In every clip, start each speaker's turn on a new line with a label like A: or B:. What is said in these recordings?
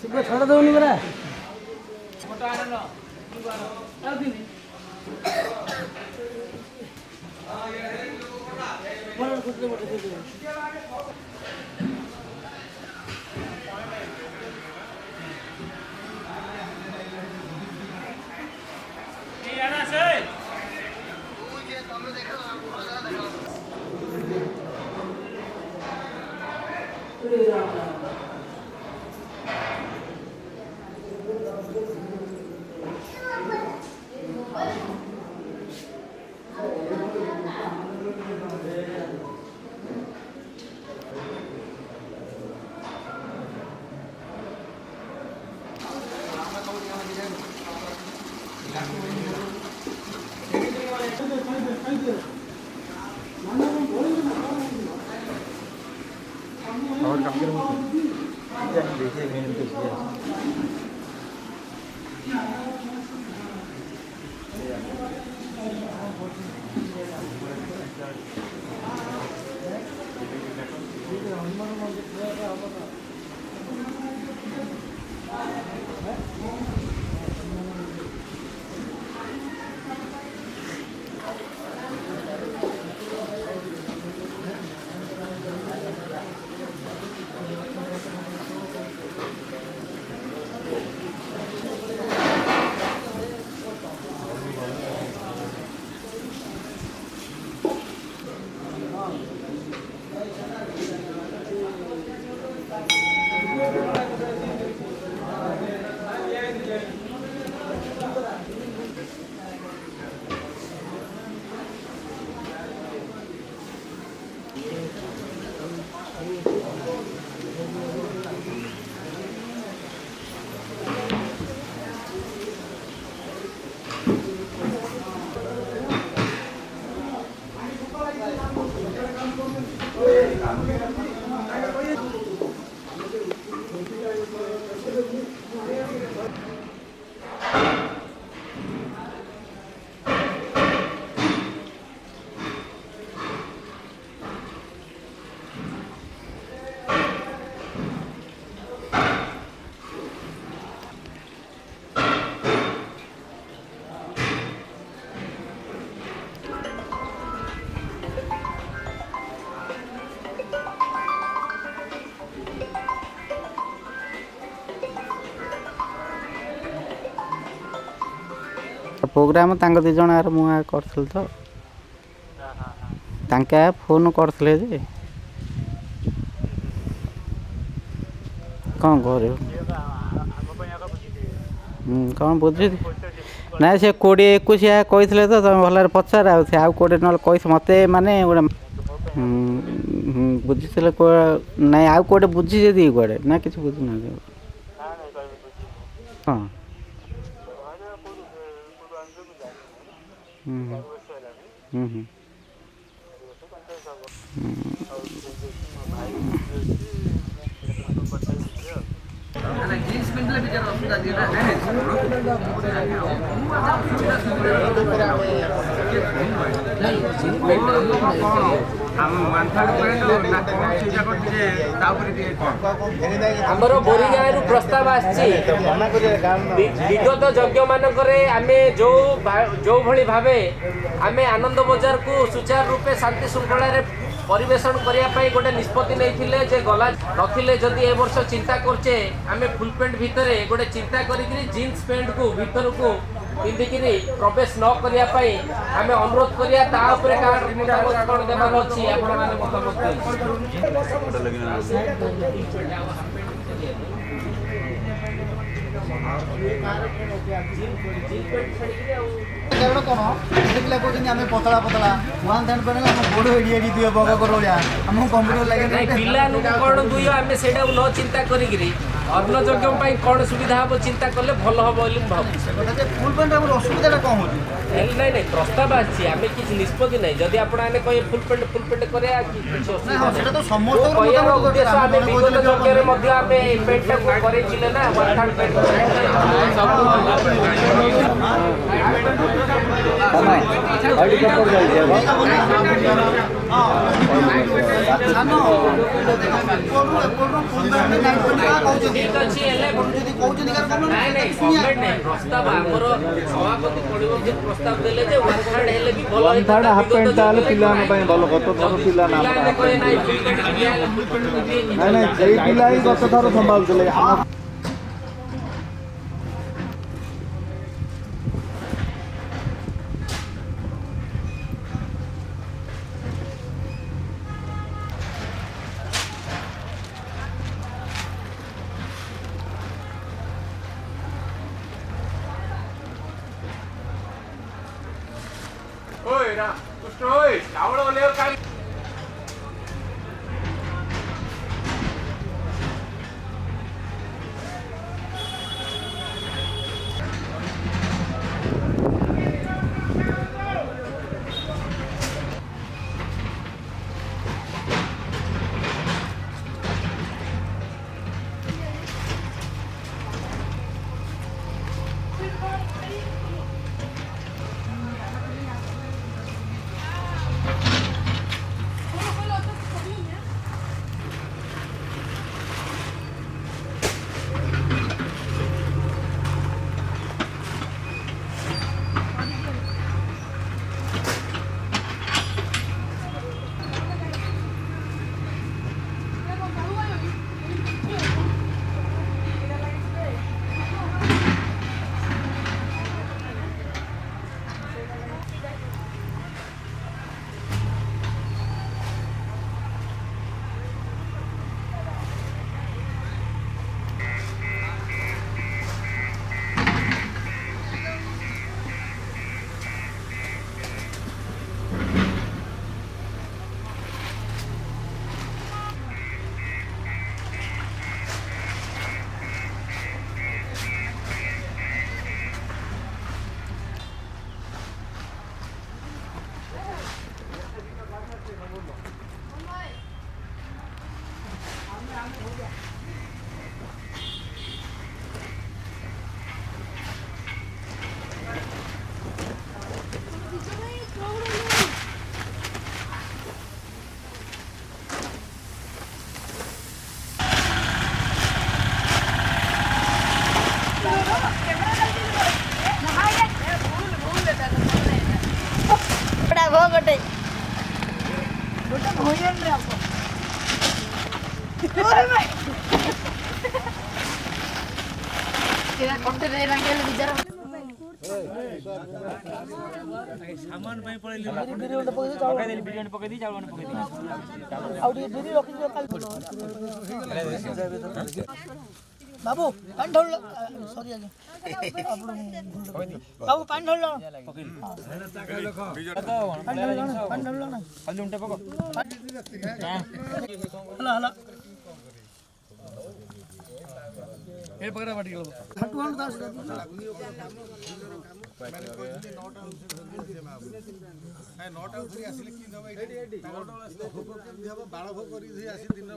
A: ଶୀଘ୍ର ଛଡ଼ା ଦେଉନି ପରା।
B: और काम करो देखिए मैंने तो किया
C: प्रोग्राम तांको दी जण आर मुआ करथल तो तांका फोन करथले जे कौन करे कौन बुझी ना से 20-21 कहते तो तुम भल पचार आउ कोड़े ना कही मत माने गोटे बुझी ना आउ कौटे बुझी जी कौड़े ना कि बुझुना हाँ
D: आमर बोरीगाँ प्रस्ताव विगत यज्ञ मानक जो भली भावे आमे आनंद बजार को सुचारू रूपे शांति श्रृंखला परिवेशन करने गोटे निष्पत्ति नहीं जे गला नथिले जदि ए वर्ष चिंता करचे आमे फुल पेंट भितर गोटे चिंता करी जीन्स पेंट को भीतर को पिंधिकी प्रवेश न करने आमे अनुरोध करिया ता उपरे कौन देवार अच्छी आपण माने
A: कारण कौन देखला कहते आम पतला पतला वन ध्यान पर गोड़ एडी एडी दिए बग कर आम कंप्यूटर लगे
D: पिला कौन दुई आम से न चिंता करी अन्न यज्ञ कौन सुविधा हम चिंता कले भल हम भाव
A: फुल पेंट असुविधा कौन हो
D: नहीं नहीं प्रस्ताव आम किसी निष्पत्ति नहीं जदि आप कहे फुल पेंट करे
A: तो समस्त
D: उद्देश्य आम विगत यज्ञ पेंट करे ना ଠିକ ଅଛି ହେଲେ ନାଇଁ ନାଇଁ ଗଭର୍ଣ୍ଣମେଣ୍ଟ ନାଇଁ ପ୍ରସ୍ତାବ ଆମର ସଭାପତି ପଡ଼ିବ ଯେ ପ୍ରସ୍ତାବ ଦେଲେ ଯେ 1/3 ହେଲେ ବି ଭଲ
B: ଥାର୍ଡ ହାଫ୍ ପ୍ୟାଣ୍ଟ ତାହେଲେ ପିଲାମାନଙ୍କ ପାଇଁ ଭଲ ଗତ ଥର ପିଲା ନା
D: ପିଲାମାନେ କହେ ନାଇଁ ଫୁଲ ପ୍ୟାଣ୍ଟ ଦିଆ ହେଲେ ଫୁଲ ପ୍ୟାଣ୍ଟ
B: ନାଇଁ ନାଇଁ ସେଇ ପିଲା ହିଁ ଗତ ଥର ସମ୍ଭାଳୁଥିଲେ
D: ଚାଉଳ ଓହ୍ଲେଇବ କାଲି
E: सामान ପାଇଁ ପଳେଇଲି ବିରିୟାନୀ ପକେଇ ଚାଉଳ ପକେଇ ଆଉ ଟିକେ ବିରି ରଖି ଦିଅ କାଲି बाबू पानी ढोल सॉरी आगे बाबू पानी ढोल पानी ढोल ना खाली उंटे पको हला हला ए पकड़ा बाटी गलो हटू हटू दास नोटा उतरी आसिले कि दबा एडी नोटा भोग केमि हबो बाळ भोग करी जे आसी दिन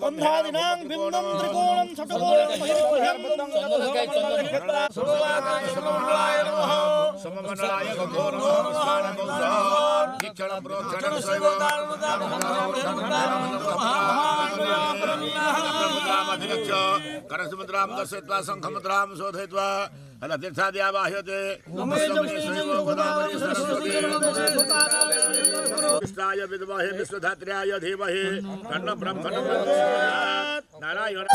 E: बन्धादिनां बिन्दं त्रिकोणं षट्कोणं महिर्भयं सममण्डलाय नमः सममण्डलाय गंगो नमः स्वानमोक्षां शिक्षणं प्रोक्षणं सैव
F: अभिरक्ष करसमुद्रां दर्शयित्वा शङ्खमुद्रां शोधयित्वा तीर्थाद्या बाह्यते कृष्णाय विद्महे विश्वधात्र्याय धीमहि तन्नो ब्रह्म नारायण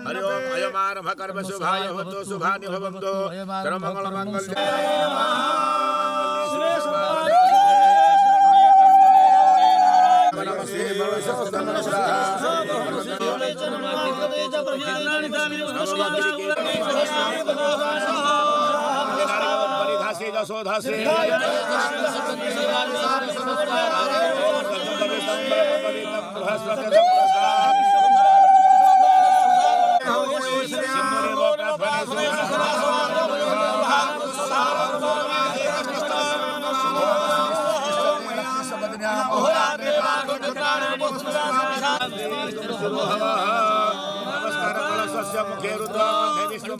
F: हरि ओम अयमारभ कर्म शुभाय भवतु शुभानि भवन्तु सर्वमङ्गल माङ्गल्ये नमस्कार कलशस्य मुखे रुद्र विष्णु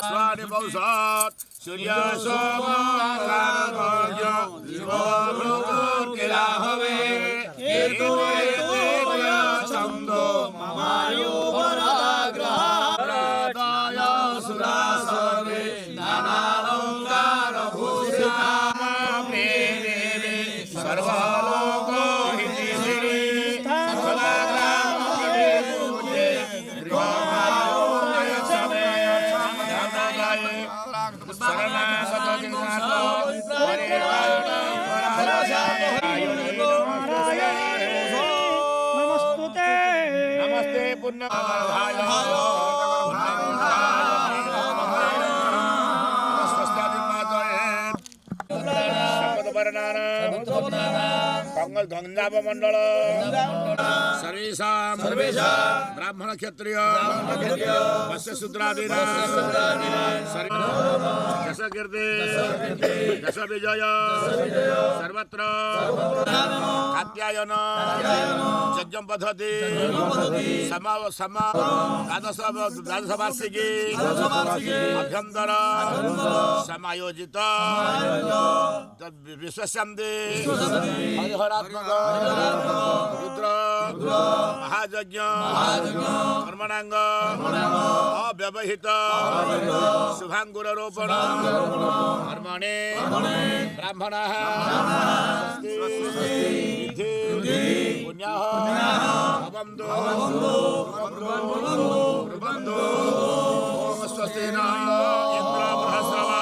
F: स्वानि बहुसात् सूर्य सोमकार्य जीवभृगुर्गिरा हवे छन्दो ममायु वराग्रहाय सुरासवे नानालङ्कार भूषिता सर्वलोको नमस्ते पुण्य कंगल धन्दाप मंडल सर्वेशा ब्राह्मण क्षत्रिय वश्य शूद्रादि दश कीर्ति दश विजय सर्वत्र कात्यायन यज्ञ पद्धति द्वादश वार्षिकी अभ्यंतर समायोजित विश्वशांति हरिहरात्मक रुद्र महायज्ञ कर्मणांग अव्यवहित शुभांगुरोपण कर्मणे ब्राह्मण पुण्य स्वस्ति न इंद्र बृहस्पति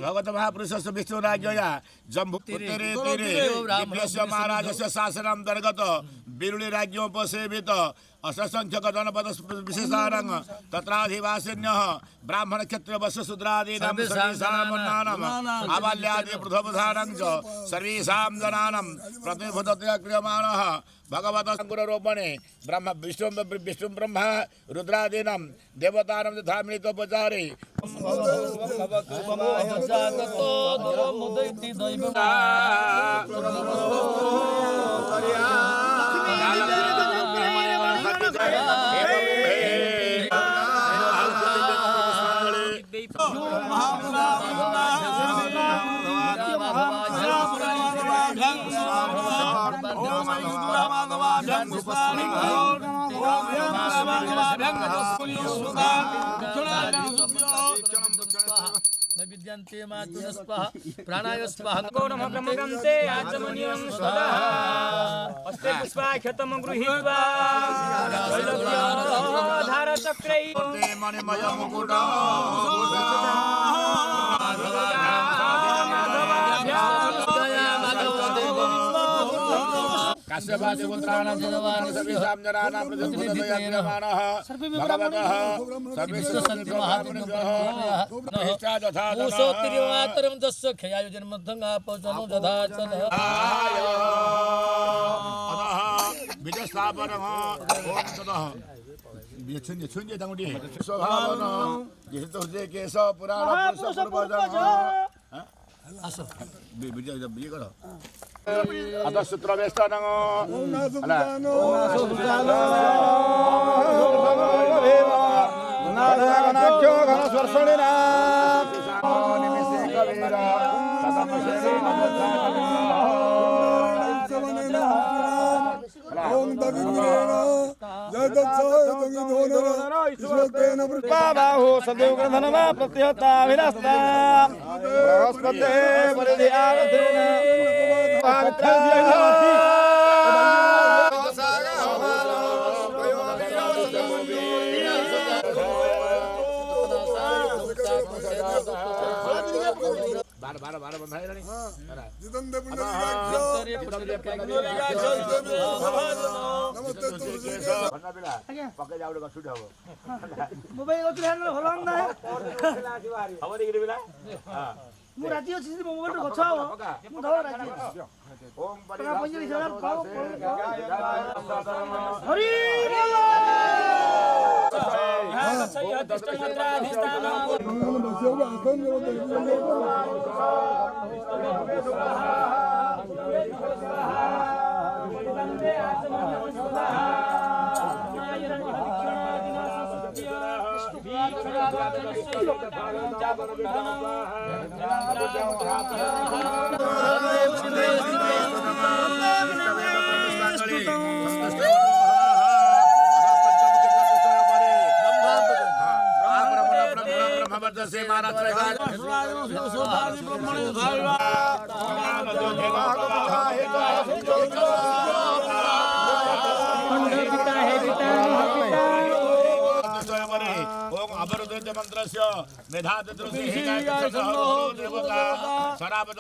F: भगवत महापुरुष विष्णुराज्ञया जम्बू तीरे महाराज से शासन अंतर्गत बिरुली राज्योपसेवित असंख्यक जनपद विशेषारंग तत्राधिवासिन्यः ब्राह्मण क्षत्रिय वश्य शूद्रादीनां सर्वेषां आबाल्यादि पृथुवधानं च सर्वेषां जनानां प्रतिभूततया क्रियमाणः भगवतः अंकुरोपणे ब्रह्म विष्णु ब्रह्मा रुद्रादीनां देवतानां तथा मिलितोपचारे
G: विद्यन्ते मातुस्पः प्राणाय स्वाहा गौरमगमगन्ते आचमनीयं स्वाहा अस्ते पुष्पाक्षतम गृहीत्वा धारचक्रै
F: मणिमय मुकुट काश्यपादिपुत्राणां सर्वेषां जनानां प्रतिभूततया क्रियमाणः भगवतः
G: सर्वेश्वरमातरं तस्य क्षयायोजनमद्धं आपजनो दधाचन
F: बीजस्थापनः ओम ततः छुंजे तंगुडी स्वभावन जैसे तो जे केश पुराण पुरुष पूर्वजन
G: आसो
F: बीज बीज करो अतः सूत्रवेष्टनं अला नारायणाख्यो घनस्वर्षणिना निमिषे कवीरा
E: ओम दविग्रेण जय दत्सोतेन
B: बाहो सदैव ग्रंथनमा प्रत्यहताभिलाषता बृहस्पते परिधियारथेन
F: बार बंधाई रानी
E: जितंदे
F: पके जाओ गसुड हबो
H: मोबाइल को ध्यान होला ना
F: हबो दिगिरि बिला हां
H: मु राजी अछि मोबाइल रो गछ हो मु धो राजी
F: ओम
H: परा पंजरी सर खाओ हरि
G: सही अधिष्ठ मंत्राधिष्ठान
F: से मारा अवरुद्ध मंत्रस्य मेधात देवता शराबत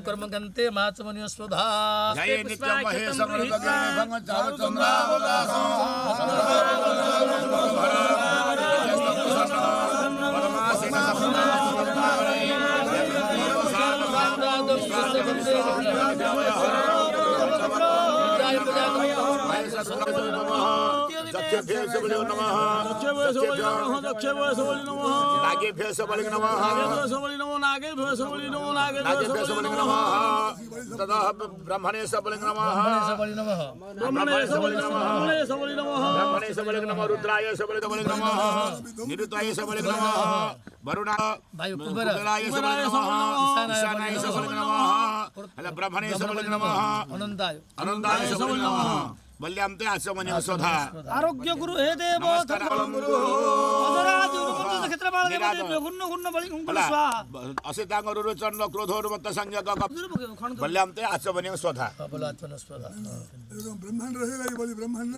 G: कर्मगन्ते माचमनियो स्वधा
F: जय नित्यं महेशं भंग चावचंद्रा ब्रह्मणे सबलिंग नमः रुद्राय सबलिंग नमः निरुताय सबलिंग नमः वरुणा वायुपुत्राय सबलिंग नमः ईशानाय सबलिंग नमः ब्रह्मणे सबलिंग नमः अनंताय सबलिंग नमः बल्याम ते आचमनीय स्वधा
H: आरोग्य गुरु हे देव अजराज उरुपंच क्षेत्रपाल देव गुण्य गुण्य बलि कुंकुल स्वाहा
F: असितांग रुरुचंड क्रोधोरुमत्त संज्ञक बल्याम ते आचमनीय स्वधा
G: बलात्मन स्वधा
E: ब्रह्मांड रहेगा ये बोली ब्रह्मांड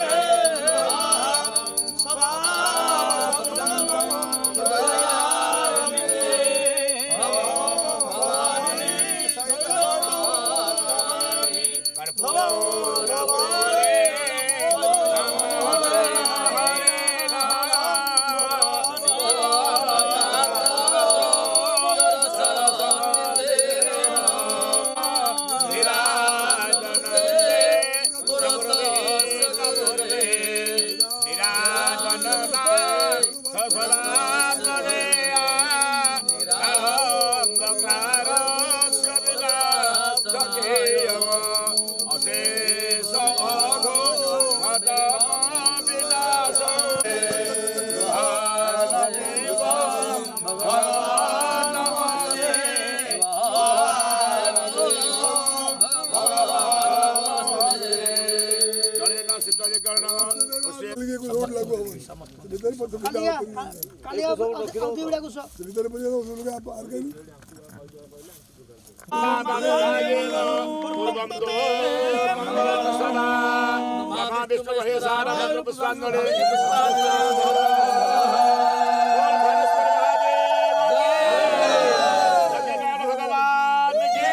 F: ବରଣ
E: ରୋଡ ଲାଗୁ ହବ ଭିତରେ ପଛ
H: କାଲିଆ କାଲିଆ ଅଧି ଗୁଡା କୁଛ
E: ଭିତରେ ପଛ ପାର କରି
F: ପୂର୍ବଂ ତୋ ମଙ୍ଗଳଂ ସଦା ମହା ବିଷ୍ଣୁ ମହେଶାନ ପୁଷ୍ପାଞ୍ଜଳି भगवान की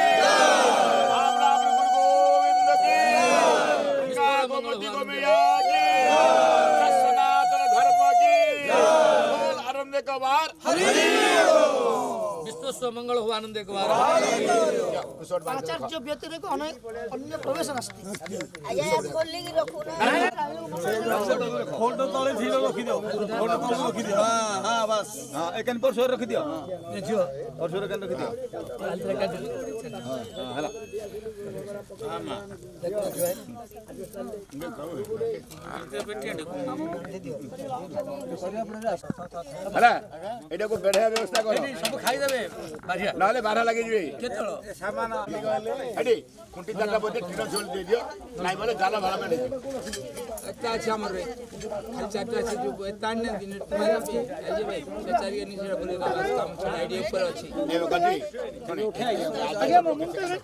F: राम राम गुरु गोविंद की गोमती गोमैया की सनातन धर्म की बोल आनंद का बार
G: विश्व मंगल हो आनंद एक बार
H: आचार्य व्यतिरेक अन्य प्रवेश नास्ति
B: फोटो तले झील रखि दियो फोटो तले रखि दियो हां बस हां एकन पर सोर रखि दियो
G: झियो
B: और सोर एकन रखि दियो हां हला आमा
F: हला एटा को बेढा व्यवस्था करो
G: सब खाई देबे बारिया
F: नाले बारा लगे जिवे
G: केतळ
F: सामान एडी कुंटी दाटा बोते टिनो झोल दे दियो नाइ बोले जाला भाला में
I: अच्छा अच्छा हमर रे चारटा से जो ताने दिन तुम्हारा भी आजे भाई चार के निसे बोले काम चला आईडी ऊपर अछि
F: ए गजी
H: आगे मुंडे